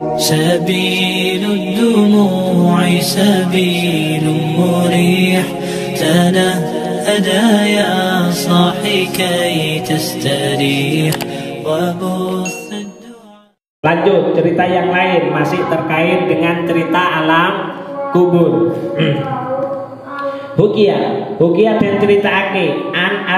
سبيل الدموع سبيل مريح تنهدى يا صاحي كي تستريح وبث الدعاء. Lanjut cerita yang lain masih terkait dengan cerita alam kubur. Hukia dan ceritaake an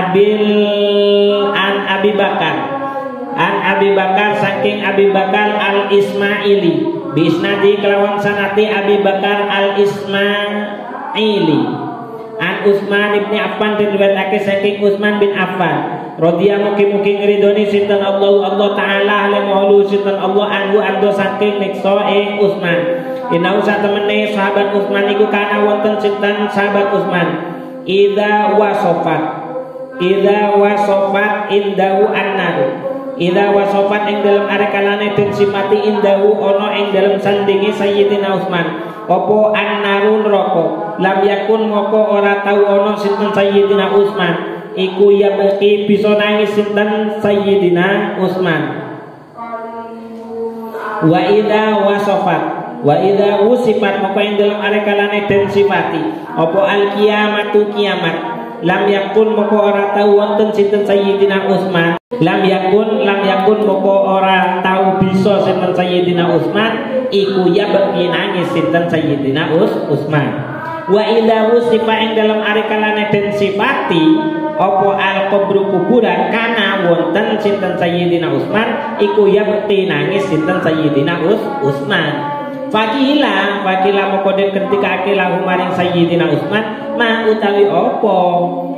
Abi Bakar saking Abi Bakar al Ismaili bisnadi kelawan sanati Abi Bakar al Ismaili an Utsman ibni Affan dan riwayatake saking Utsman bin Affan radhiyallahu mugi-mugi ngridoni sinten Allah taala lemolu sinten Allah anhu ando saking niksa ing Utsman. Inau satemene sahabat Utsman iku kana wonten sinten sahabat Utsman idza wasofat indahu annar idza wasofat ing dalem arekalane den simati indahu ana ing dalem sandinge Sayyidina Utsman apa annarun neraka lam yakun moko ora tau ana sinten Sayyidina Utsman iku ya beki bisa nangis sinten Sayyidina Utsman. Wa idza usifat moko ing dalem arekalane den sifati apa al kiamatu kiamat lam yakun moko ora tau wonten sinten Sayyidina Utsman lam yakun moko ora tau bisa sinten Sayyidina Utsman iku ya beki nangis sinten Sayyidina Utsman. Wa idza usifa ing dalem arekalane den sifati apa al kubru kuburan kana wonten sinten Sayyidina Utsman iku ya beki nangis sinten Sayyidina Utsman. Fakila moko den ketika akilah maring Sayyidina Utsman ma utawi opo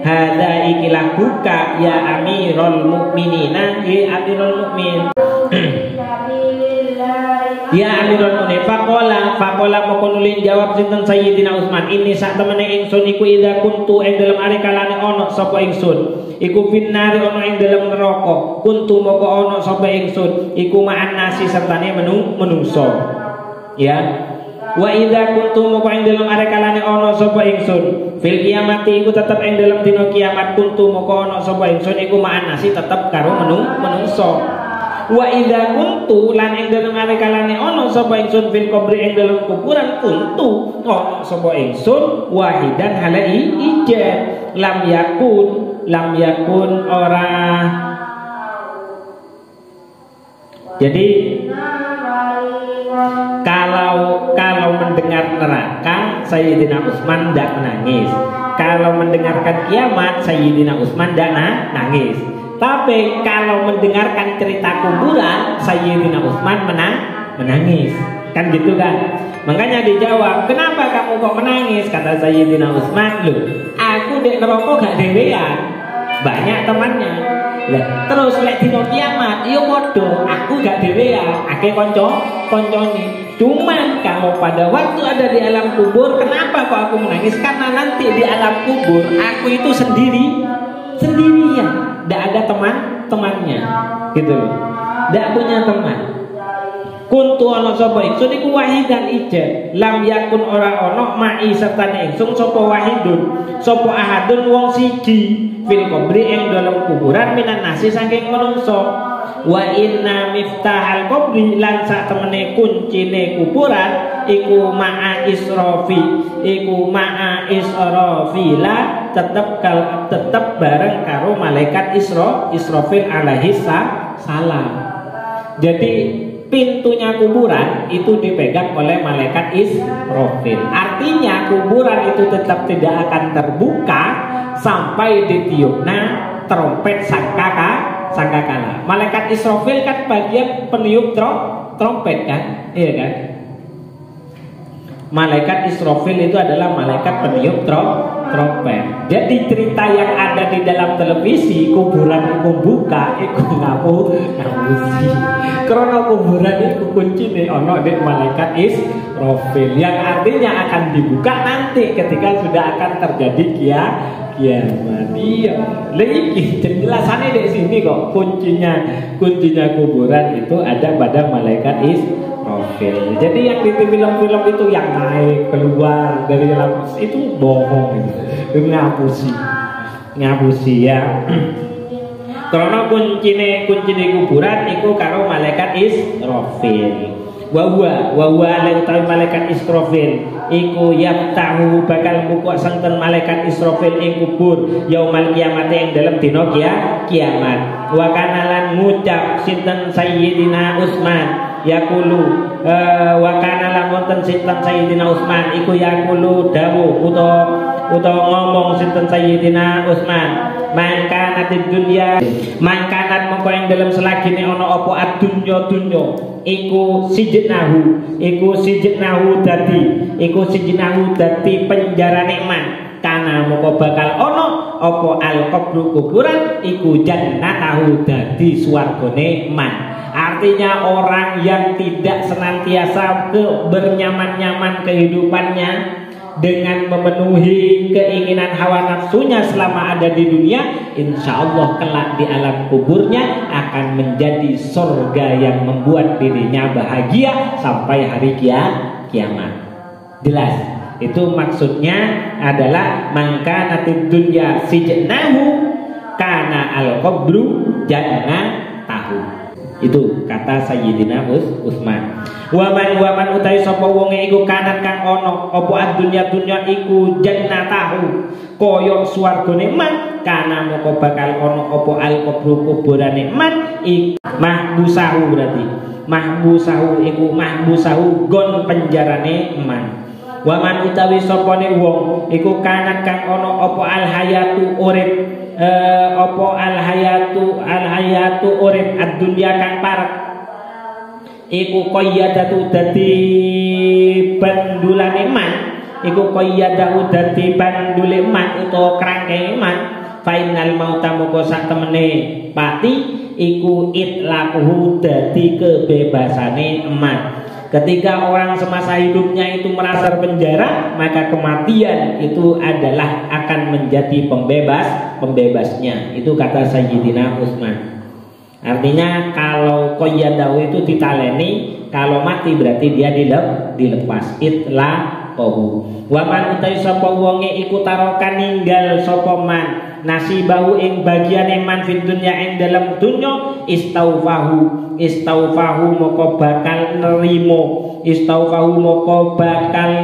hadza ikilah buka ya Amirul Mukminina ya Amirul Mukmin ya Amirul Mukmin faqala moko nulin jawab sinten Sayyidina Utsman ini sak temene ingsun iku idza kuntu ing dalem arekalane ana sapa ingsun iku finnari ana ing dalem neraka kuntu moko ana sapa ingsun iku ma'an nasi sertane menungso. Ya, wa idza kuntum moko ing dalem arekalane ana sapa ingsun fil kiamati iku tetep ing dalem dina kiamat kuntum moko ana sapa ingsun iku ma'an nasi tetep karo menungso. Wa idza kuntu lan ing dalem arekalane ana sapa ingsun fil kubri ing dalem kuburan kuntu ana sapa ingsun wahidan halai ija lam yakun ora. Jadi kalau mendengar neraka Sayyidina Utsman tidak menangis. Kalau mendengarkan kiamat Sayyidina Utsman tidak nangis. Tapi kalau mendengarkan cerita kuburan Sayyidina Utsman menangis. Kan gitu kan? Makanya dijawab, kenapa kamu kok menangis? Kata Sayyidina Utsman, loh, aku dek neraka gak dewean, banyak temannya. Lah, terus lek dino kiamat, yo podo, aku gak dewean, akeh koncone. Cuman kalau pada waktu ada di alam kubur, kenapa kok aku menangis? Karena nanti di alam kubur aku itu sendirian, tidak ada temannya, gitu loh, tidak punya teman. Kuntu ana sapa ingsun iku wahidan ija, lam yakun ora ana ma'i sertane ingsun sapa wahidun, sapa ahadun wong siji fil kubri ing dalam kuburan minan nasi saking manungsa. Wa inna miftahal kubri lan sak temene kuncine kuburan iku ma'a israfila tetep bareng karo malaikat Israfil alaihi salam. Jadi pintunya kuburan itu dipegang oleh malaikat Israfil. Artinya kuburan itu tetap tidak akan terbuka sampai ditiupna trompet sangkakala. Malaikat Israfil kan bagian peniup trompet kan? Iya kan? Malaikat Israfil itu adalah malaikat peniup trompet. Jadi cerita yang ada di dalam televisi kuburan itu buka, itu ngapusi. Karena kuburan itu kunci nih, ono dek malaikat Israfil yang artinya akan dibuka nanti ketika sudah akan terjadi kiamat. Iya, lagi penjelasannya di sini kok kuncinya kuburan itu ada pada malaikat Israfil. Jadi yang di film-film itu yang naik keluar dari dalam itu bohong, itu ngapusi ya. Karena kuncine kuburan itu karo malaikat Israfil. wa utawi malaikat Israfil iku yaftahu bakal buka senten malaikat Israfil ing kubur yaumal kiamat ing dalam dina kiamat. Wa kana lan ngucap sinten Sayyidina Utsman yaqulu wa kana lan wonten sinten Sayyidina Utsman iku yaqulu dawuh utawa ngomong sinten Sayyidina Utsman mangkanatid dunya mangkanat mongko ing dalam selagine ana apa ad-dunya iku sijnahu dadi penjara nikmat kana mongko bakal ana apa al-qabru kuburan iku jannatahu dadi swargane man. Artinya orang yang tidak senantiasa bernyaman-nyaman kehidupannya dengan memenuhi keinginan hawa nafsunya selama ada di dunia, insya Allah kelak di alam kuburnya akan menjadi surga yang membuat dirinya bahagia sampai hari kiamat. Jelas? Itu maksudnya adalah mangkanatid dunya sijnahu kana al-qabru jannatahu. Itu kata Sayyidina Utsman. Waman utawi sapa wonge iku kanat kang ana apa ad-dunya iku jannatahu kaya swargane man kana moko bakal ana apa al-qabru kuburane man mahbusahu berarti mahbusahu iku mahbusahu gon penjarane man. Waman utawi sapane wong iku kanat kang ana apa al-hayatu urip apa al-hayatu urip ad-dunya kang parek iku qayyadatu dadi bandulane man iku qayyadatu dadi bandule man utawa krangkenge man fainal mauta moko sak temene pati iku itlaquhu dadi kebebasane man. Ketika orang semasa hidupnya itu merasa penjara, maka kematian itu adalah akan menjadi pembebasnya. Itu kata Sayyidina Utsman. Artinya kalau qayyadahu itu ditaleni, kalau mati berarti dia dilepas. Itlaquhu. Wa man utai sapa wonge iku tarokan ninggal sapa man nasibahu ing bagiane man fid dunya ing dalam dunya istaufahu moko bakal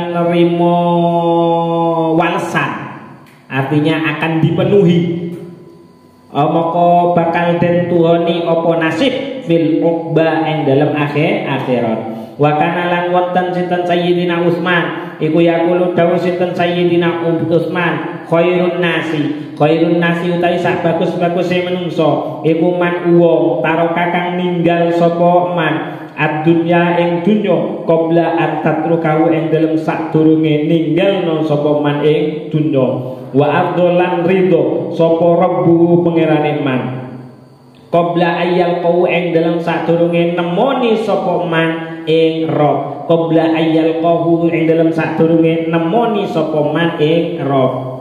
nerimo walsan. Artinya akan dipenuhi moko bakal den tuhoni apa nasib fil uqba ing dalam akhirat. Wa kana lan wonten sinten Sayyidina Utsman iku yaqulu dawuh sinten Sayyidina Utsman khairun nasi utawi sak bagus-baguse menungso iku man wong taroka kang ninggal sapa man ad-dunya ing dunya qabla an tatrukahu ing dalem sadurunge ninggalno sapa man ing dunya wa afdolan ridho sapa rabbu pangerane man qabla ayyal qau ing dalem sadurunge nemoni sapa man ing rob qabla ayyal qahu ing dalem sadurunge nemoni sapa man ing rob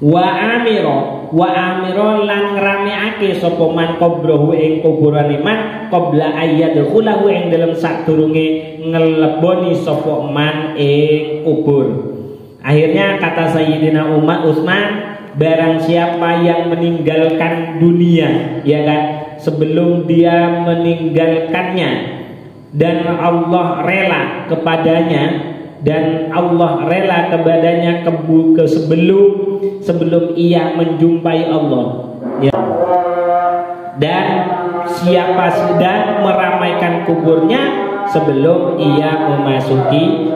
wa amiro lan ngramekake sapa man qabrahu ing kuburane man qabla ayyadkhulahu ing dalem sadurunge ngeleboni sapa man ing kubur. Akhirnya kata Sayyidina Utsman, barang siapa yang meninggalkan dunia ya kan sebelum dia meninggalkannya dan Allah rela kepadanya sebelum ia menjumpai Allah ya. Dan siapa sedang meramaikan kuburnya sebelum ia memasuki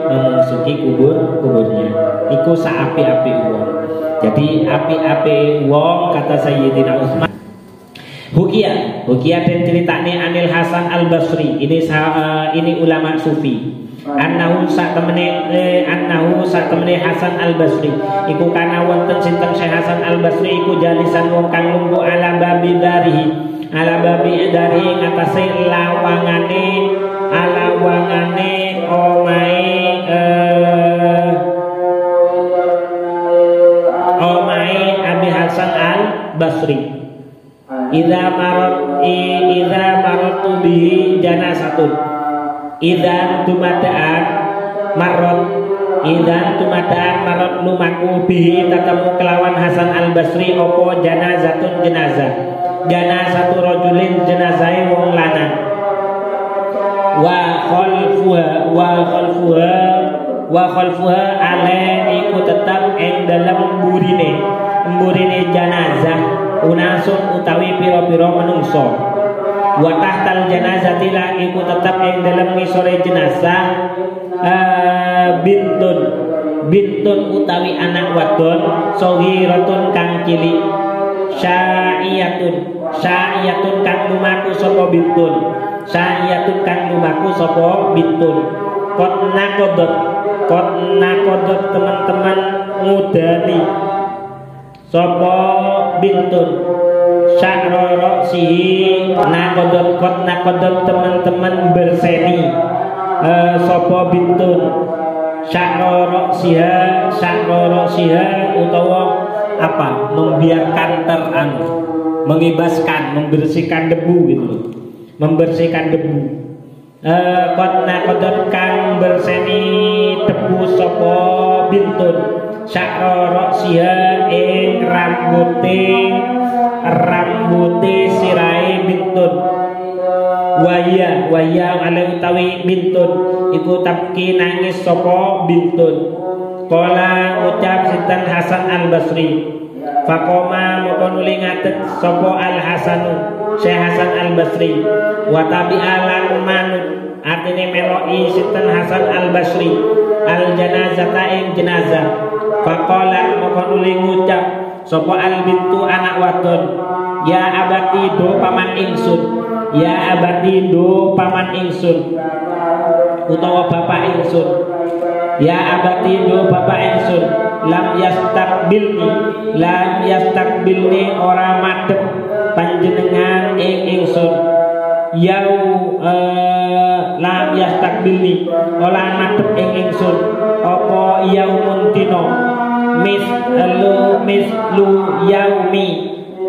kuburnya iku saapi-api wong. Jadi api-api wong kata Sayyidina Utsman. Hukia dan ceritane Anil Hasan Al Basri ini ulama sufi. Annahu sak temene Hasan Al Basri iku kana wonten sinten Syekh Hasan Al Basri iku jalisan wong kang lungguh ala babi dari ngatasi lawangane omae Abi Hasan Al Basri. Idza maratu bihi janazatun idza tumadaan marot lumaku bihi tatemu kelawan Hasan Al Basri opo janazatu rajulin jenazai wong lanang wa khalfuha ale iku tetap ing dalem mburine jenazah unasun utawi pira-pira manungsa wa tahtal janazati la iku tetap ing dalem ngisore jenazah bintun utawi anak wadon saghiratun kang cilik sya'iyatun kang lumaku sapa bintun kot nakodot teman-teman ngudani sapa bintun sya'roro sihi nakodot teman-teman berseni sapa bintun sya'roro siha utawa apa membiarkan mengibaskan membersihkan debu gitu loh, membersihkan debu. Kodot kang berseni debu sapa bintun sya'roro siha ing rambuté sirahe bintun waya ala utawi bintun iku tabki nangis sapa bintun. Kala ucap sinten Hasan Al-Basri faqoma moko nuli ngadeg sapa Al-Hasanu Syekh Hasan Al-Basri wa tabi'alan manut artine meloki sinten Hasan Al-Basri al-janazata ing jenazah faqala moko nuli ngucap sapa al-bintu anak wadon ya abati do paman ingsun utawa bapak ingsun ya abati do bapak ingsun lam yastakbilni ora madhep panjenengan ing ingsun lam yastakbilni ora madhep ing ingsun apa yaumun dina mislu yaumi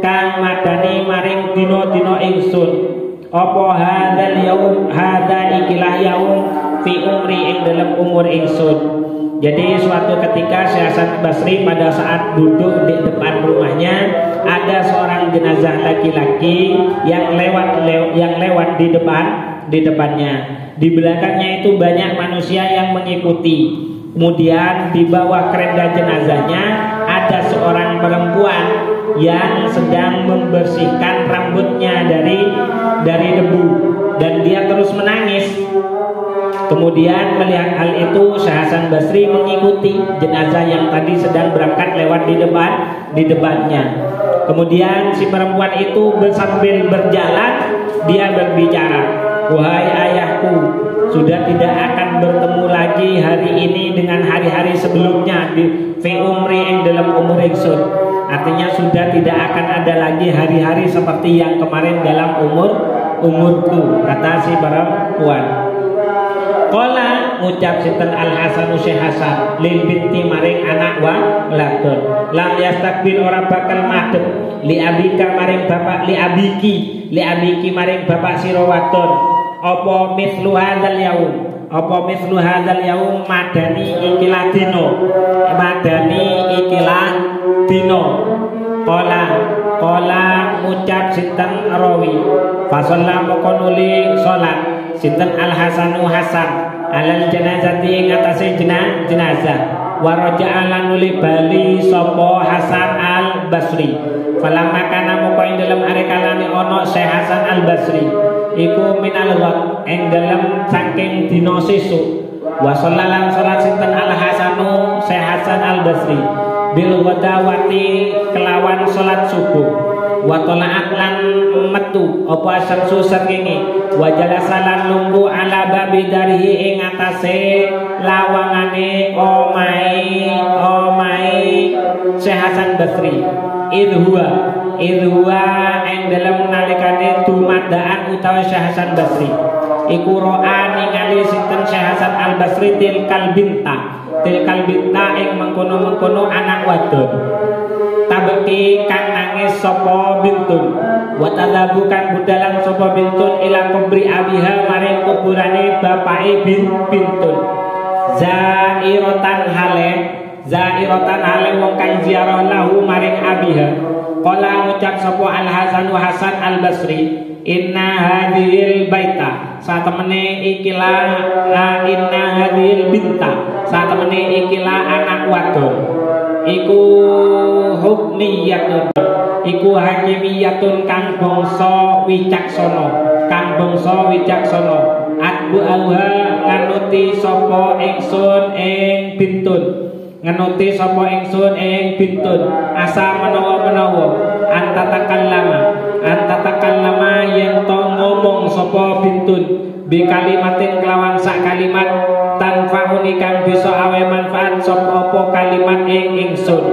kang madani maring dina-dina ingsun apa hadza ikilah yaum fi umri ing dalam umur ingsun. Jadi suatu ketika Syekh Hasan Basri pada saat duduk di depan rumahnya ada seorang jenazah laki-laki yang lewat di depannya. Di belakangnya itu banyak manusia yang mengikuti. Kemudian di bawah kerenda jenazahnya ada seorang perempuan yang sedang membersihkan rambutnya dari debu dan dia terus menangis. Kemudian melihat hal itu Syekh Hasan Basri mengikuti jenazah yang tadi sedang berangkat lewat di depannya. Kemudian si perempuan itu sambil berjalan dia berbicara, wahai ayahku, sudah tidak akan bertemu lagi hari ini dengan hari-hari sebelumnya di fi umri yang dalam umur ingsun. Artinya sudah tidak akan ada lagi hari-hari seperti yang kemarin dalam umurku, kata si perempuan. Qala ngucap sinten Al-Hasan Syekh Hasan lil binti maring anak wadon lam yastakbil ora bakal madhep li abika maring bapak li abiki maring bapak sira wadon apa mislu hadzal yaum madani ikilah dino Qala ngucap sinten rawi fasalla moko nuli salat sinten Al-Hasanu Hasan alal janazati ing atase jenazah wa raja'a lan nuli bali sapa Hasan Al-Basri falamma kana moko ing dalem arekalane ana Syekh Hasan Al-Basri iku minal ghad ing dalem saking dina sesuk wa sallalan salat sinten Al-Hasanu Syekh Hasan Al-Basri bil ghadawati kelawan salat subuh wa talaat lan metu apa syamsu srengenge wa jalasalan lungguh ala babi darihi ing atase lawangane omahe Syekh Hasan Basri idhuwa ing dalam nalikane dumadaan utawa Syekh Hasan Basri iku ro'a ningali sinten Syekh Hasan Al-Basri tilkal binta ing mengkono-mengkono anak wadon tabeki kang nangis sapa bintun wa tadzabukan budalan sapa bintun ila kubri abiha maring kuburane bapake bintun zairatan hale wong kang ziarah lahu maring abiha. Qala ngucap sapa Al-Hasan wa Hasan Al-Basri inna hadhil baita satemene ikilah inna hadhil binta satemene ikilah anak wadon iku hukmiyatun iku hakimiyatun kang bangsa wicaksana adbu auha nganuti sapa ingsun ing bintun asa menawa antatakallama yen to ngomong sapa bintun bi kalimatin kelawan sak kalimat tanfauni kang bisa awe manfaat sapa apa kalimat ing ingsun.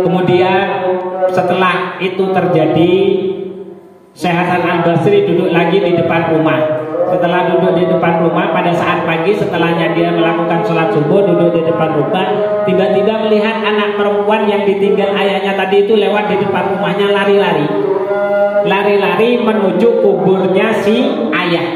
Kemudian setelah itu terjadi, Syekh Hasan Al-Basri duduk lagi di depan rumah. Setelah duduk di depan rumah pada saat pagi, setelahnya dia melakukan sholat subuh, duduk di depan rumah, tiba-tiba melihat anak perempuan yang ditinggal ayahnya tadi itu lewat di depan rumahnya, lari-lari menuju kuburnya si ayah.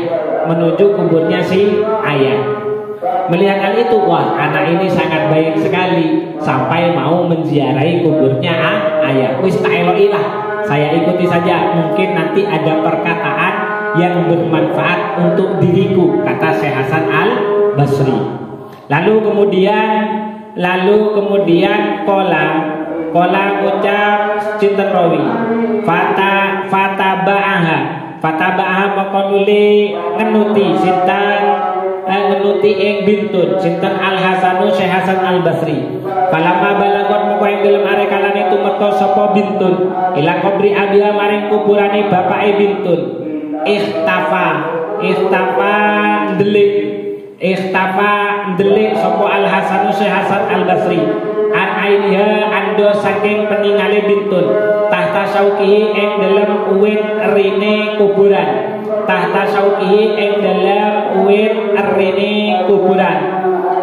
Melihat hal itu, wah anak ini sangat baik sekali sampai mau menziarahi kuburnya ayah. Wis tak elokilah, saya ikuti saja, mungkin nanti ada perkataan yang bermanfaat untuk diriku, kata Syekh Hasan Al-Basri. Lalu kemudian kola ucap cinten rawi fataba'aha makonuli ngenuti ing bintun sinten Al-Hasanu Syekh Hasan Al-Basri. Falamma balagon moko ing dalem arekalane tumeka sapa bintun ila kubri abiha maring kuburane bapake bintun. Ikhtafa ndelik sapa Al-Hasanu Syekh Hasan Al-Basri an ainiha ando saking peningale bintun tahta saukihi ing dalem uwit rene kuburan.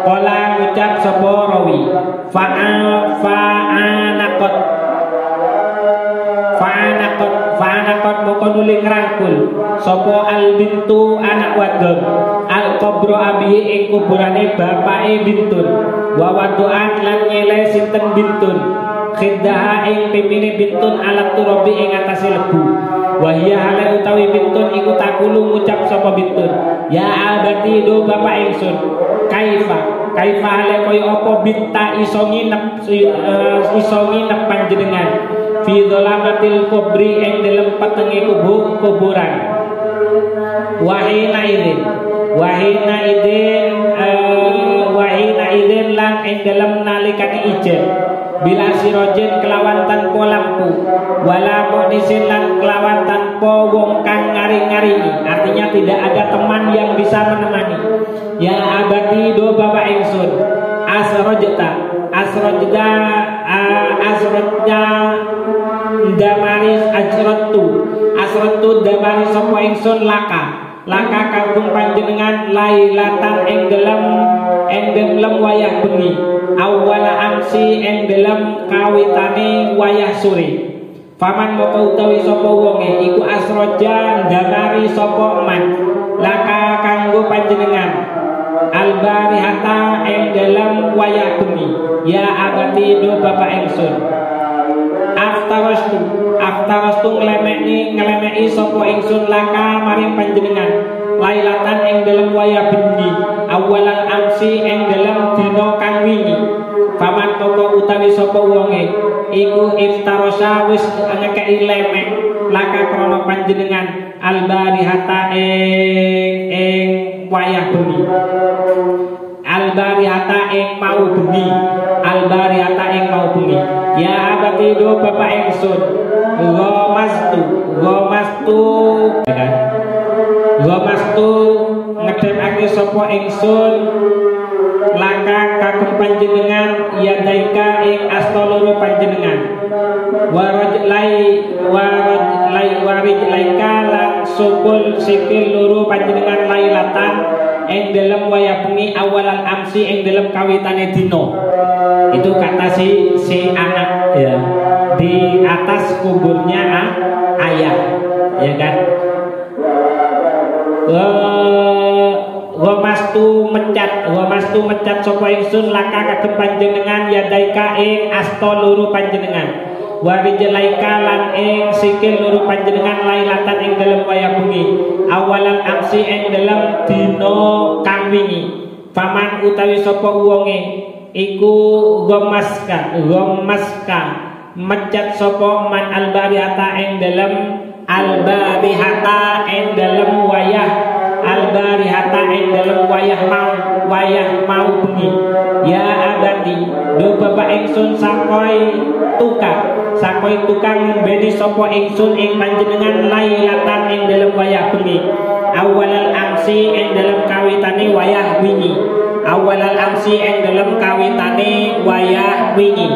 Kala ngucap sapa rawi fa'anakot moko nuli ngrangkul sapa al bintu anak wadon al qabro abi ing kuburane bapake bintun wa wadu'an lan nyele sinten bintun khiddaha ing pimine bintun alat turabi ing atase lebu wahia hale utawi bintun iku takulu ngucap sapa bintun ya abati do bapak ingsun kaifa hale kaya apa binta iso nginep panjenengan fi dzalamatil kubri ing dalem petenge kuburan wahina idin lan ing dalem nalikane ijen bila sirojin kelawan tanpa lampu wala monisin lan kelawan tanpa wong kang ngari-ngaringi, artinya tidak ada teman yang bisa menemani. Ya abadi do bapak ingsun asrojta damaris asrotu damaris sapa ingsun laka kagum panjenengan lailatan ing dalem wayah bengi awala amsi ing dalem kawitane wayah sore. Faman moko utawi sapa wonge iku asroja damari sapa man laka kanggo panjenengan albarihata ing dalem wayah bengi ya abati do bapak ingsun aftarastu ngelemeki sapa ingsun laka maring panjenengan lailatan ing dalem wayah bengi awalal amsi ing dalem dina kang wingi. Paman toko utawi sapa wonge iku iftarosa wis ngekeki lemek laka krana panjenengan albarihata ing wayah bengi albarihata ing mau bengi ya abati do bapak ingsun gomastu ngedemake sapa ingsun laka kagem panjenengan yadaika ing asta loro panjenengan warijlaika lan sukul sikil loro panjenengan lailatan ing dalem wayah bengi awalan amsi ing dalem kawitane dina. Itu kata si anak ya di atas kuburnya ayah ya kan. Wamastu mecat sapa ingsun laka kagem panjenengan yadaika ing asta loro panjenengan warijlaika lan ing sikil loro panjenengan lailatan ing dalem wayah bengi awalan amsi ing dalem dina kang wingi faman utawi sapa wonge iku gomaska mecat sapa man albarihata ing dalem albarihata ing dalem wayah albarihata ing dalem wayah mau bengi ya abadi do bapak ingsun sakoy tukang ngembeni sapa ingsun ing panjenengan lailatan ing dalem wayah bengi awalal amsi ing dalem kawitane wayah wingi awalal amsi ing dalem kawitane wayah wingi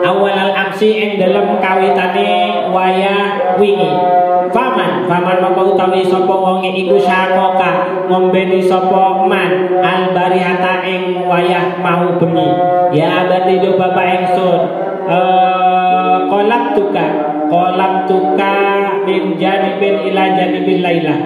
awalal amsi ing dalem kawitane wayah wingi faman moko utawi sapa wonge iku syakoka ngombeni sapa man albarihata ing wayah mau bengi ya abadi do bapak ingsun kolab tuka min janibin ila janibil laila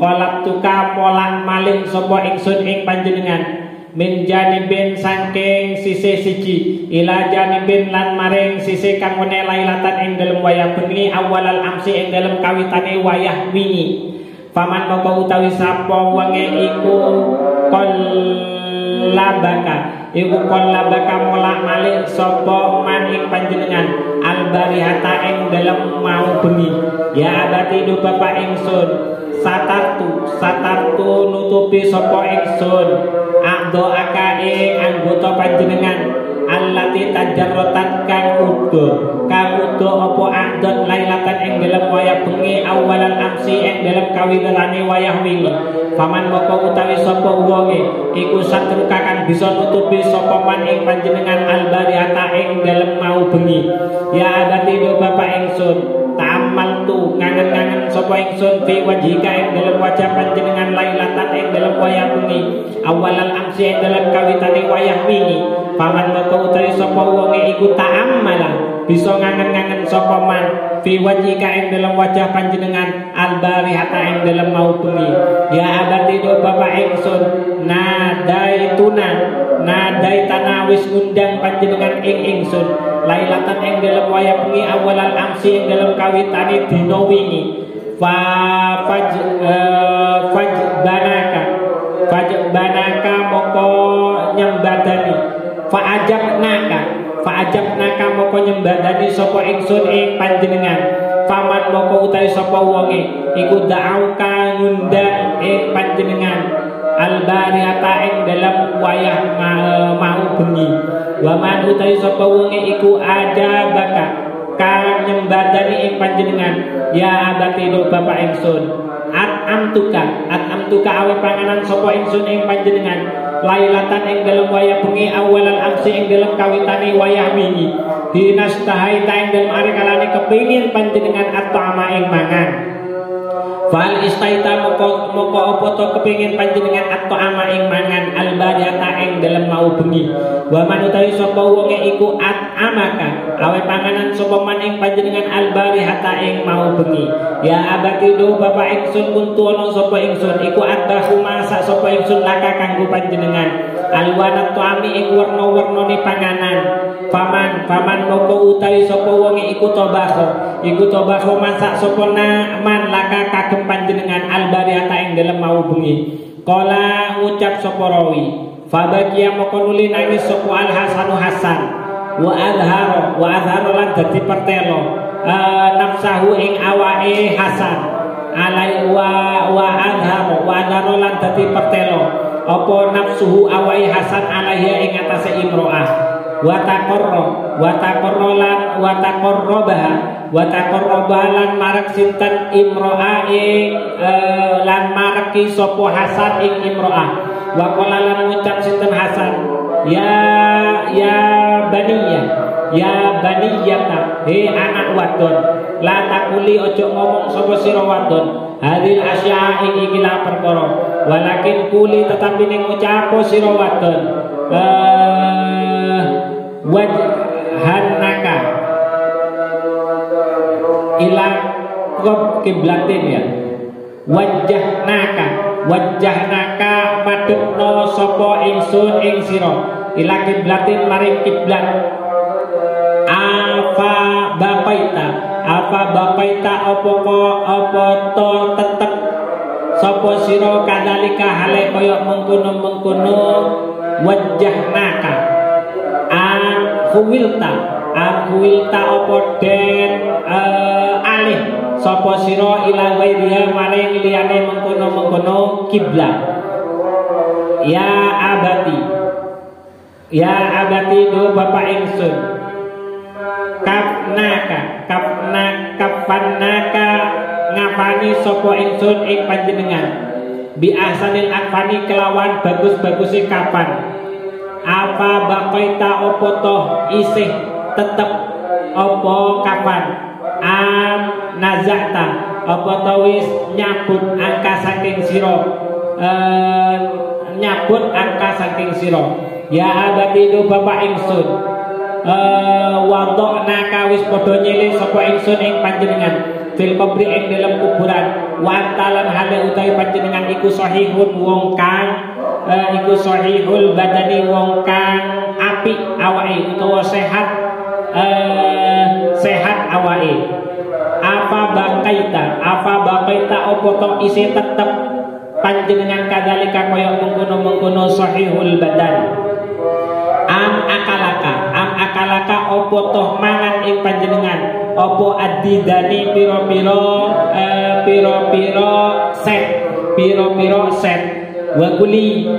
kolab tuka polak malih sapa ingsun ing panjenengan min janibin saking sisi siji ila janibin lan maring sisi kang wene lailatan ing dalem wayah bengi awalal amsi ing dalem kawitane wayah wingi faman moko utawi sapa wonge iku kolabaka molak malih sapa man ing panjenengan albarihata ing dalem mau bengi ya abati do bapak ingsun satartu nutupi sapa ingsun ado akae anggota panjenengan allati tajarrotan kang udo apa adon lailatan ing dalem wayah bengi awalan amsi ing dalem kawitane wayah wingi paman moko utawi sapa wonge iku satru kakang bisa nutupi sapa man ing panjenengan albarihata ing dalem mau bengi ya abadi do bapak ingsun tamal tu ngangen-ngangen sapa ingsun fi wajhika ing dalem wajah panjenengan lailatan ing dalem wayah bengi awalal amsi ing dalem kawitane wayah wingi paman moko utawi sapa wonge iku ta'ammala bisa ngangen-ngangen sapa man fi wajhika ing dalem wajah panjenengan albarihata ing dalem mau bengi ya abadi do bapak ingsun nadaitana wis ngundang panjenengan ing ingsun lailatan ing dalem wayah bengi awalal amsi ing dalem kawitane dina wingi fajbanaka moko nyembadani fa'ajabnaka moko nyembadani sapa ingsun ing panjenengan faman moko utawi sapa wonge iku da'auka ngundang ing panjenengan albarihata ing dalam wayah mau bengi waman utawi sapa wonge iku ada baka kang nyembadani ing panjenengan ya abati do bapak ingsun amtuka awe panganan sapa ingsun ing panjenengan lailatan ing dalem wayah bengi awalal amsi ing dalem kawitane wayah wingi dinastahaita ing dalem arikalane kepingin panjenengan atama ing mangan fal istaita moko apa to kepingin panjenengan atama ing mangan albarihata ing dalem mau bengi wa man utawi sapa wonge iku amaka awe panganan sapa man ing panjenengan albarihata ing mau bengi ya abadi do bapak ingsun kuntu ana sapa ingsun iku adbahu masak sapa ingsun laka kanggo panjenengan alwanat tuami ing warna-warnane panganan paman moko utawi sapa wonge iku tobaho masak sapa man laka kagem panjenengan albarihata ing dalem mau bengi kala ngucap sapa rawi fabakia moko nuli nangis sapa al hasanu hasan wa azharo lan dadi pertelo nafsahu ing awake hasan alai wa azharo lan dadi pertelo apa nafsuhu awake hasan alaiha ing atase imro'ah wa taqarraba lan marak sinten imro'ah ing lan maraki sapa hasan ing imro'ah wa qala lan ngucap sinten hasan ya baniyata he anak wadon la takuli ojo ngomong sapa sira wadon hadil asya ing ikilah perkara walakin kuli tetapi ning ngucap sira wadon wajhanaka ila kiblatin ya wajjahnaka madhepno sapa ingsun ing sira ila kiblatin maring kiblat Apa baqaita apa to tetep sapa sira kadalika hale kaya mengkono wajahnaka huwilta apa den alih sapa sira ila ghairiha maring liyane mengkono kiblat. Ya abati do bapak ingsun kafanaka ngapani sapa ingsun ing panjenengan bi ahsanil akfani kelawan bagus-baguse kafan. Apa baqaita apa toh isih tetep apa kafan nazakta apa to wis nyabut angka saking sira ya abati do bapak ingsun wadokna wis padha nyilih sapa ingsun ing panjenengan fil qabri ing dalam kuburan wa talan hale utawi panjenengan iku sahihun wong kang iku sahihul badani wong kang apik awake utawa sehat awake. Apa baqaita apa to isi tetep panjenengan kadalika kaya mengkono sahihul badan. Am akalaka apa toh mangan ing panjenengan apa adidani piro-piro set wakuli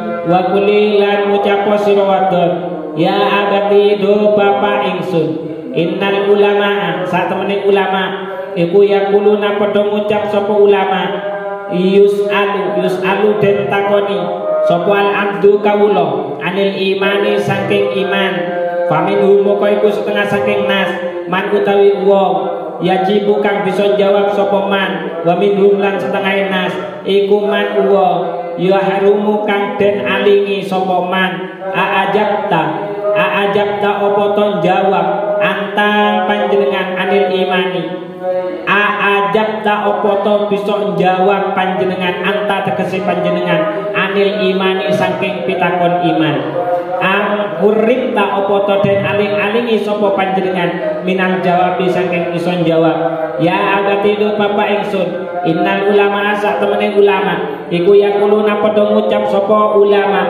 lan ngucapo sira wadon ya abati do bapak ingsun innal ulama satemene ulama iku yaquluna padha ngucap sapa ulama yus'alu den takoni sapa al abdu kawula anil imani saking iman faminhum moko iku setengah saking nas man utawi wong yajibu kang bisa jawab sapa man wa minhum lan setengah nas iku man wong ya harumu kang den alingi sapa man aajabta apa to jawab anta panjenengan anil imani aajabta apa to bisa jawab panjenengan anta tegese panjenengan anil imani saking pitakon iman hurribta apa to den aling-alingi sapa panjenengan minal jawabi saking iso jawab ya agati do bapak ingsun innal ulama sak temene ulama iku yaquluna padha ngucap sapa ulama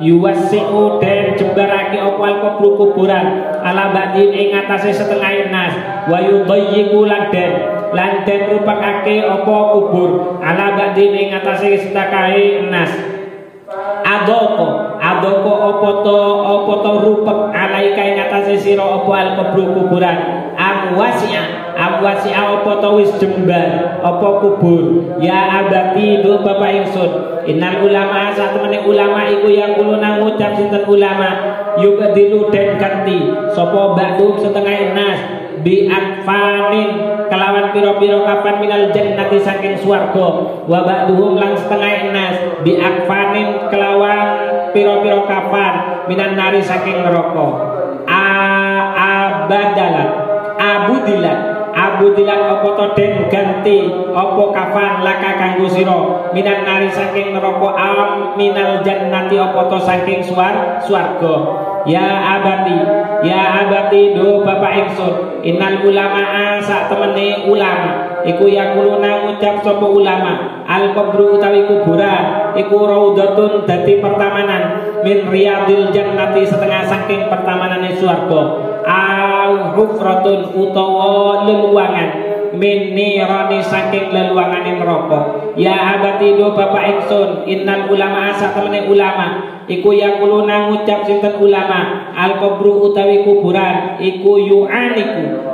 yuwasi'u den jembarake apa al-kubur kuburan ala ba'din ing atase setengah nas wa yudayyiqu lan den rupakake apa kubur ala ba'din ing atase setengah nas adoko apa to rupek alaika ing atase sira apa al-kubur kuburan amwasi'a apa to wis jembar apa kubur ya abati do bapak ingsun innal ulama satemene ulama iku yang kuluna ngucap sinten ulama yubdilu den ganti sapa ba'du setengah nas bi akfanin kelawan piro-piro kafan minal jannati saking swarga wa ba'duhum lan setengah nas bi akfanin kelawan piro-piro kafan minan nari saking neraka abudilan apa to den ganti apa kafan laka kanggo sira minan nari saking neraka minal jannati apa to saking swarga ya abati do bapak ingsun innal ulama sak temene ulama iku yaquluna ngucap sapa ulama al qabru utawi kuburan iku raudhatun dadi pertamanan min riyadil jannati setengah saking pertamanane swarga hufratun utawa leluwangan min nirani saking leluwangane neraka ya abati do bapak ingsun innal ulama satemene ulama iku yaquluna ngucap sinten ulama al qabru utawi kuburan iku yu'aniku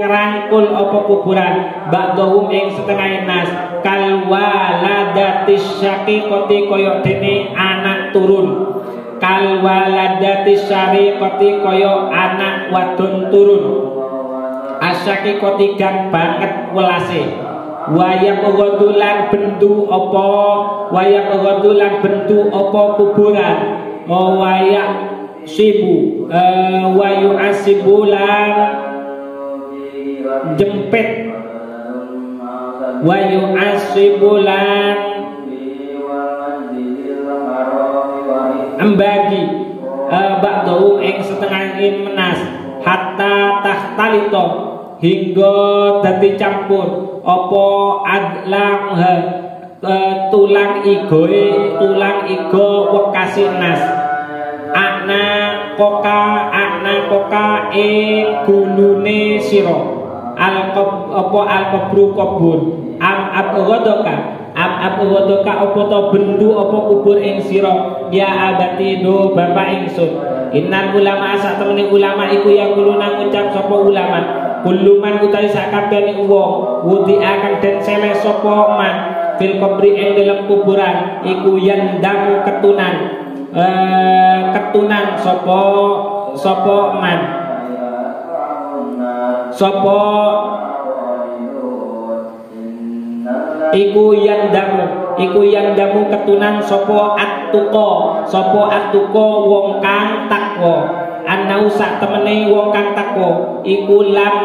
ngrangkul apa kuburan ba'dhum ing setengah nas kal waladatis syaqiqati kaya dene anak turun kal waladatis syariqati kaya anak wadon turun asyaqiqati gak banget welase wayak godulan bentu apa kuburan wayak sibu wayu asibulan jempet wayu asibulan embagi ba'dahu ing setengah hatta tahtalito hingga dadi campur apa adlang tulang igo wekasi nas akna koka gulune sira al-qabru kubur am abghadaka apa to bendu apa kubur ing sira ya abati do bapak ingsun innal ulama sak temene ulama iku yang kuluna ngucap sapa ulama kuluman utawi sak kabehane wong wudi akan den seleh sapa man fil qabri ing dalam kuburan iku yandamu ketunan sapa man sapa iku yandamu ketunan sapa atuko wong kang takwa anau sak temene wong kang takwa iku lam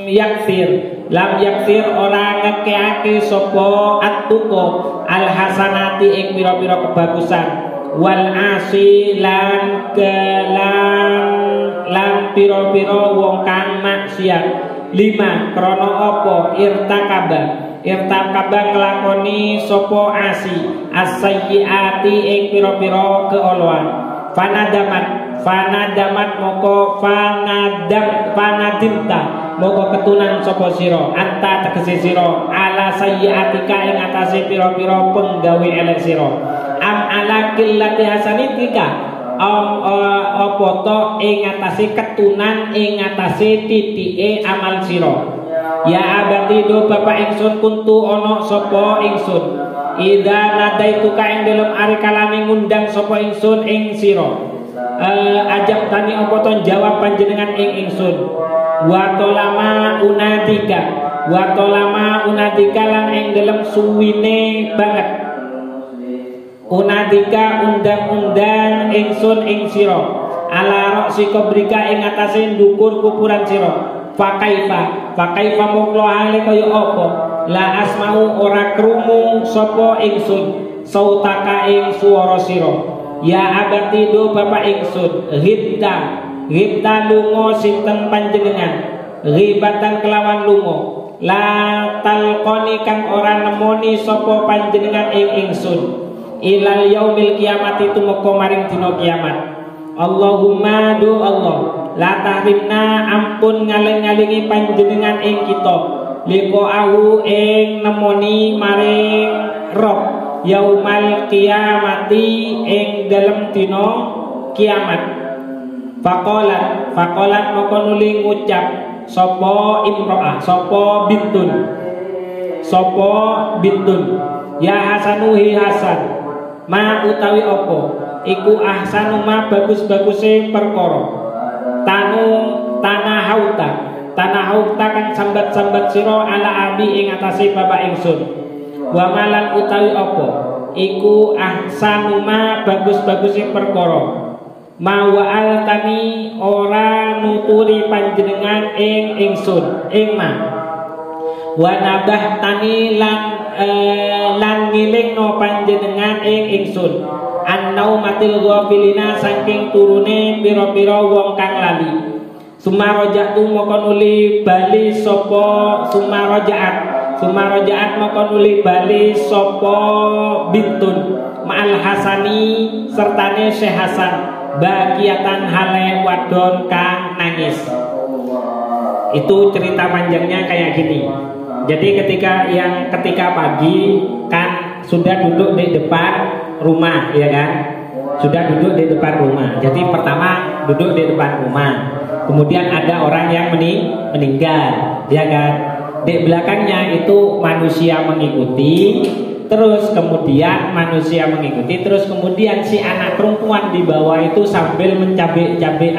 yakfir ora ngekeake sapa atuko al hasanati ing pira-pira kebagusan wal asi lan pira-pira wong kang maksiat 5 krana apa irtakaba nglakoni sapa asi as-sayyiati ing pira-pira keoloan fanadamat moko fanadimta moko ketunan sapa sira anta tegese sira ala sayyiatika ing atase pira-pira penggawe elek sira am ala qillati hasanitika apa to ing atase ketunan ing atase titike amal sira ya abati do bapak ingsun kuntu ono sapa ingsun ida nadaituka ing dalem ari kalane ngundang sapa ingsun ing sira ajak tani apa to jawab panjenengan ing ingsun wa tolama unadika lan ing dalem suwine banget unadika undang-undang ingsun ing sira ala roksi kubrika ing atase ndukur kuburan sira Fakaifa mongko hale kaya apa la asmau ora krungu sapa ingsun sautaka ing swara sira ya abati do bapak ingsun ghibta lunga sinten panjenengan ghibatan kelawan lunga la talqoni kang ora nemoni sapa panjenengan ing ingsun ilal yaumil kiamati tumeka maring dina kiamat Allahumma do Allah la tahrimna ampun ngaling-ngalingi panjenengan ing kita liqa'ahu ing nemoni maring rob yaumal kiamati ing dalem dina kiamat faqalat moko nuli ngucap sapa imro'ah sapa bintun ya hasanuhi hasan ma utawi apa iku ahsanu ma bagus-baguse perkara tanah hauta kan sambat-sambat sira ala abi ing atase bapak ingsun wa malan utawi apa iku ahsanu ma bagus-baguse perkara ma wa'al tani ora nuturi panjenengan ing ingsun ing ma wa nabah tani lan ngilingno panjenengan ing ingsun annau matil ghafilina saking turune pira-pira wong kang lali sumarojatu moko nuli bali sapa sumarojaat moko nuli bali sapa bintun ma'al hasani sertane Syekh Hasan bagiatan hale wadon kang nangis. Itu cerita panjangnya kayak gini. Jadi ketika pagi kan sudah duduk di depan rumah, ya kan? Sudah duduk di depan rumah. Jadi pertama duduk di depan rumah. Kemudian ada orang yang meninggal, ya kan? Di belakangnya itu manusia mengikuti. Terus kemudian manusia mengikuti. Terus kemudian si anak perempuan di bawah itu sambil mencabik-cabik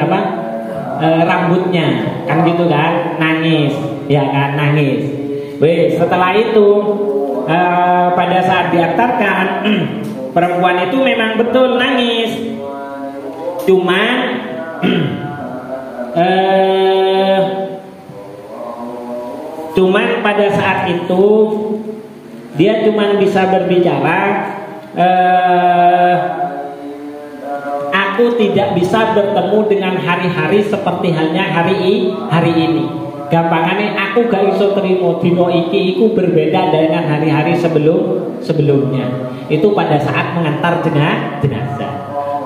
rambutnya, kan gitu kan? Nangis, ya kan? Nangis. Setelah itu pada saat diantarkan perempuan itu memang betul nangis, cuman pada saat itu dia cuman bisa berbicara aku tidak bisa bertemu dengan hari-hari seperti halnya hari ini. Gampangannya aku gak iso terima dino iki iku berbeda dengan hari-hari sebelumnya. Itu pada saat mengantar jenazah.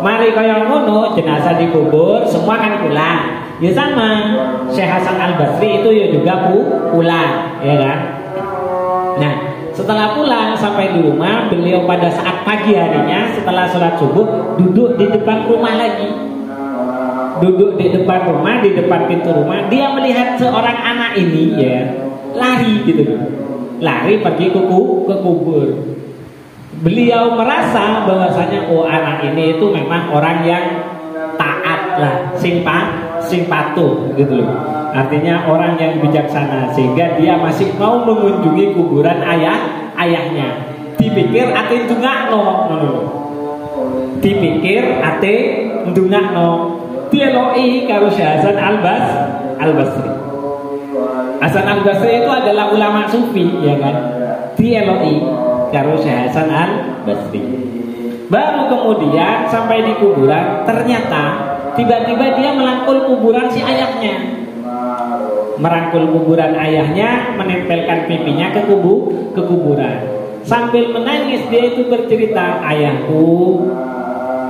Mari kaya ngono jenazah dikubur semua kan pulang. Ya sama Syekh Hasan Al-Basri itu ya juga pulang, ya kan? Nah, setelah pulang sampai di rumah, beliau pada saat pagi harinya setelah sholat subuh duduk di depan rumah lagi. Duduk di depan rumah, di depan pintu rumah, dia melihat seorang anak ini ya lari gitu, lari pergi ke kubur. Beliau merasa bahwasanya oh anak ini itu memang orang yang taat lah, sing patuh gitu loh. Artinya orang yang bijaksana sehingga dia masih mau mengunjungi kuburan ayahnya. Dipikir ate ndungakno ngono. Dipikir ate ndungakno. Dieloi karo Syekh Hasan Al-Basri. Hasan Al-Basri itu adalah ulama sufi ya kan. Dieloi karo Syekh Hasan Al-Basri. Baru kemudian sampai di kuburan ternyata tiba-tiba dia melangkul kuburan si ayahnya. Merangkul kuburan ayahnya, menempelkan pipinya ke kuburan. Sambil menangis dia itu bercerita, ayahku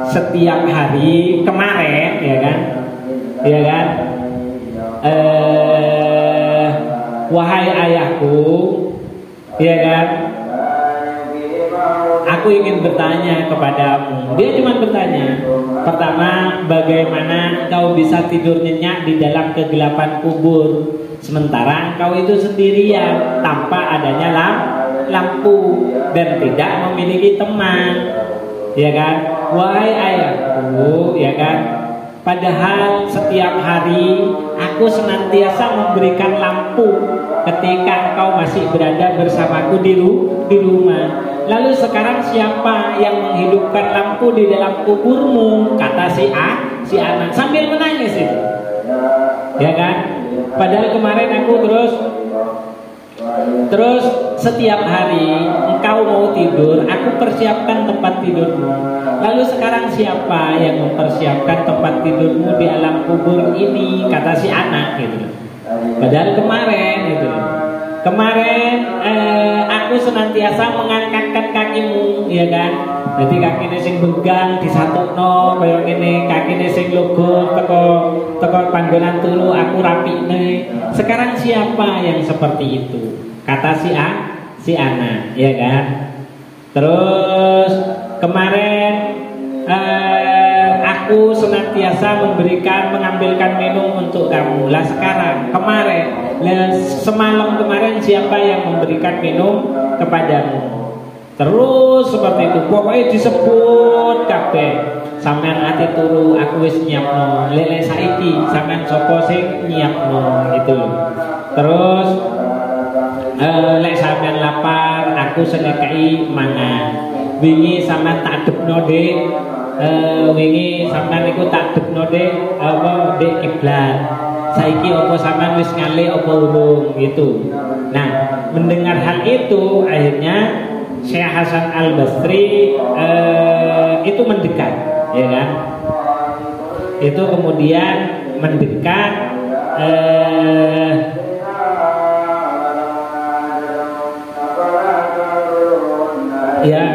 setiap hari kemarin ya kan, wahai ayahku, ya kan, aku ingin bertanya kepadamu. Dia cuma bertanya, pertama, bagaimana engkau bisa tidur nyenyak di dalam kegelapan kubur, sementara engkau itu sendirian tanpa adanya lampu dan tidak memiliki teman, ya kan? Wahai ayahku, ya kan? Padahal setiap hari aku senantiasa memberikan lampu ketika engkau masih berada bersamaku di rumah. Lalu sekarang siapa yang menghidupkan lampu di dalam kuburmu? Kata si anak sambil menangis itu, ya kan? Padahal kemarin aku terus setiap hari engkau mau tidur, aku persiapkan tempat tidurmu. Lalu sekarang siapa yang mempersiapkan tempat tidurmu di alam kubur ini? Kata si anak gitu. Padahal kemarin aku senantiasa mengangkatkan kakimu, ya kan? Jadi kakine sing begang disatokno kaya ngene, kakine sing logo teko panggonan turu aku rapine. Sekarang siapa yang seperti itu? Kata si anak, ya kan? Terus kemarin aku senantiasa mengambilkan minum untuk kamu. Lah sekarang semalam kemarin siapa yang memberikan minum kepadamu? Terus seperti itu, pokoknya disebut kabeh. Sampean ati turu, aku wis nyiapno. Lele saiki sampean sapa sing nyiapno gitu loh. Terus lek sampean lapar, aku senekei mangan. Wingi sampean tak depno Dik. Wingi sampean iku tak depno Dik, apa Dik kiblat. Saiki apa sampean wis ngalih apa urung gitu. Nah, mendengar hal itu akhirnya Syekh Hasan Al-Basri itu mendekat, ya kan? Itu kemudian mendekat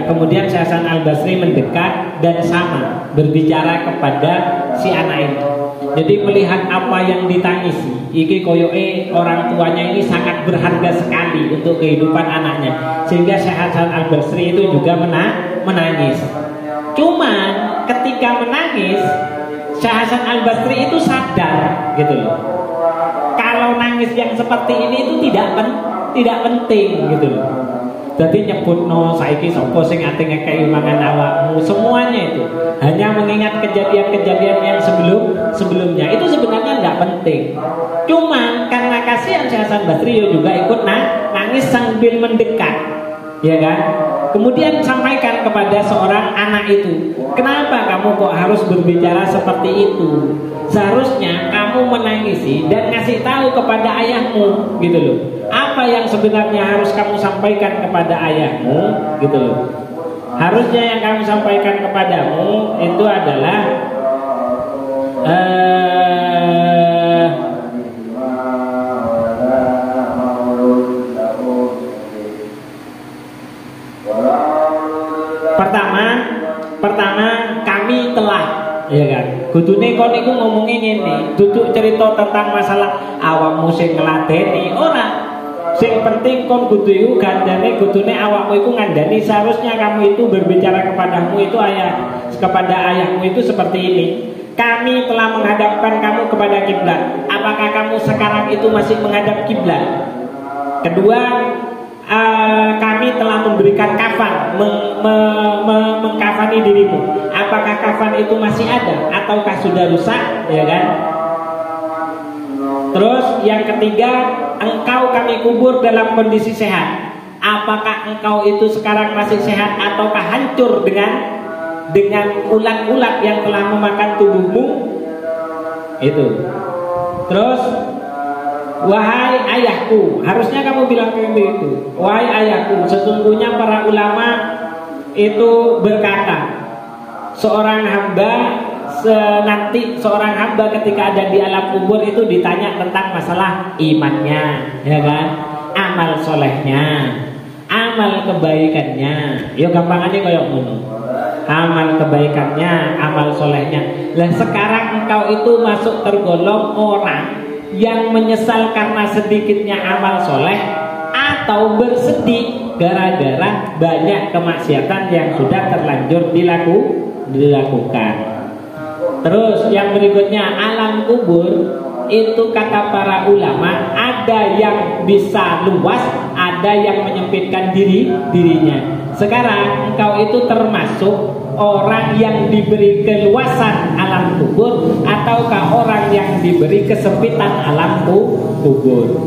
kemudian Syekh Hasan Al-Basri mendekat dan sama berbicara kepada si anak ini. Jadi melihat apa yang ditangisi, iki koyoke orang tuanya ini sangat berharga sekali untuk kehidupan anaknya, sehingga Syekh Hasan Al-Basri itu juga menangis. Cuman ketika menangis, Syekh Hasan Al-Basri itu sadar gitu loh. Kalau nangis yang seperti ini itu tidak penting gitu loh. Jadi nyebutno saiki sapa sing ate ngekeki mangan awakmu, semuanya itu hanya mengingat kejadian-kejadian yang sebelumnya. Itu sebenarnya nggak penting. Cuman karena kasihan Syekh Hasan Basri juga ikut nangis sambil mendekat, ya kan? Kemudian sampaikan kepada seorang anak itu, kenapa kamu kok harus berbicara seperti itu? Seharusnya kamu menangisi dan ngasih tahu kepada ayahmu gitu loh. Apa yang sebenarnya harus kamu sampaikan kepada ayahmu gitu loh. Harusnya yang kamu sampaikan kepadamu itu adalah Pertama kami telah, ya kan. Kudune kon iku ngomongnya ngene, duduk cerita tentang masalah awakmu sing ngladeni ora. Sing penting kon kudu iku gandane kudune awakmu iku ngandani. Seharusnya kamu itu berbicara kepadamu itu kepada ayahmu itu seperti ini. Kami telah menghadapkan kamu kepada kiblat. Apakah kamu sekarang itu masih menghadap kiblat? Kedua, kami telah memberikan kafan, mengkafani dirimu. Apakah kafan itu masih ada ataukah sudah rusak, ya kan? Terus yang ketiga, engkau kami kubur dalam kondisi sehat. Apakah engkau itu sekarang masih sehat ataukah hancur dengan ulat-ulat yang telah memakan tubuhmu? Itu. Terus, wahai ayahku, harusnya kamu bilang kayak itu. Wahai ayahku, sesungguhnya para ulama itu berkata, seorang hamba ketika ada di alam kubur itu ditanya tentang masalah imannya, ya kan? Amal solehnya, amal kebaikannya. Yo gampangannya kayak ngono. Amal kebaikannya, amal solehnya. Lah sekarang engkau itu masuk tergolong orang yang menyesal karena sedikitnya amal soleh atau bersedih gara-gara banyak kemaksiatan yang sudah terlanjur dilakukan. Terus yang berikutnya, alam kubur itu kata para ulama ada yang bisa luas, ada yang menyempitkan dirinya. Sekarang engkau itu termasuk orang yang diberi keluasan alam kubur ataukah orang yang diberi kesempitan alam kubur?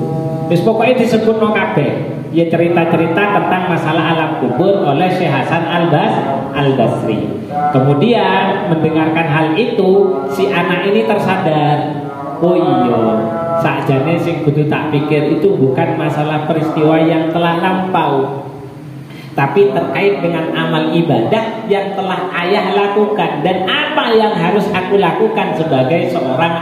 Terus pokoknya disebut no kabeh. Ya cerita-cerita tentang masalah alam kubur oleh Syekh Hasan Al-Basri. Kemudian mendengarkan hal itu, si anak ini tersadar, oh iya, sakjane sing kudu tak pikir itu bukan masalah peristiwa yang telah lampau, tapi terkait dengan amal ibadah yang telah ayah lakukan dan apa yang harus aku lakukan sebagai seorang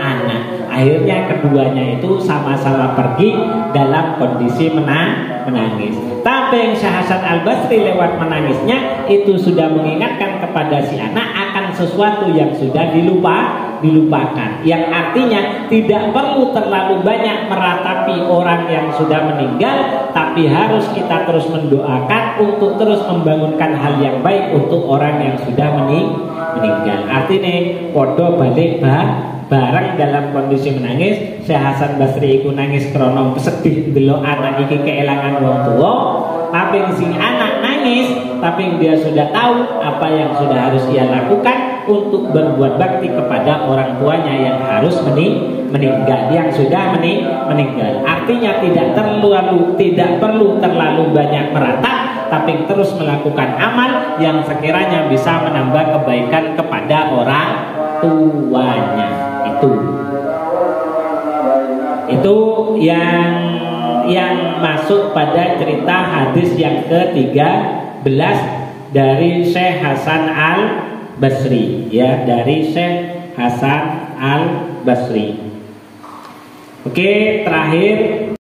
anak. Akhirnya keduanya itu sama-sama pergi dalam kondisi menangis. Tapi Syekh Hasan Al-Basri lewat menangisnya itu sudah mengingatkan kepada si anak akan sesuatu yang sudah dilupakan. Yang artinya tidak perlu terlalu banyak meratapi orang yang sudah meninggal, tapi harus kita terus mendoakan untuk terus membangunkan hal yang baik untuk orang yang sudah meninggal. Artinya podo balik bareng dalam kondisi menangis. Syekh Hasan Basri iku nangis krono sedih delok anak iki keelangan wong tuwa, tapi sing anak nangis tapi dia sudah tahu apa yang sudah harus ia lakukan untuk berbuat bakti kepada orang tuanya yang harus meninggal, yang sudah meninggal. Artinya tidak perlu terlalu banyak meratap, tapi terus melakukan amal yang sekiranya bisa menambah kebaikan kepada orang tuanya. Itu yang masuk pada cerita hadis yang ke-13 dari Syekh Hasan Al-Basri, ya, dari Syekh Hasan Al-Basri. Oke, terakhir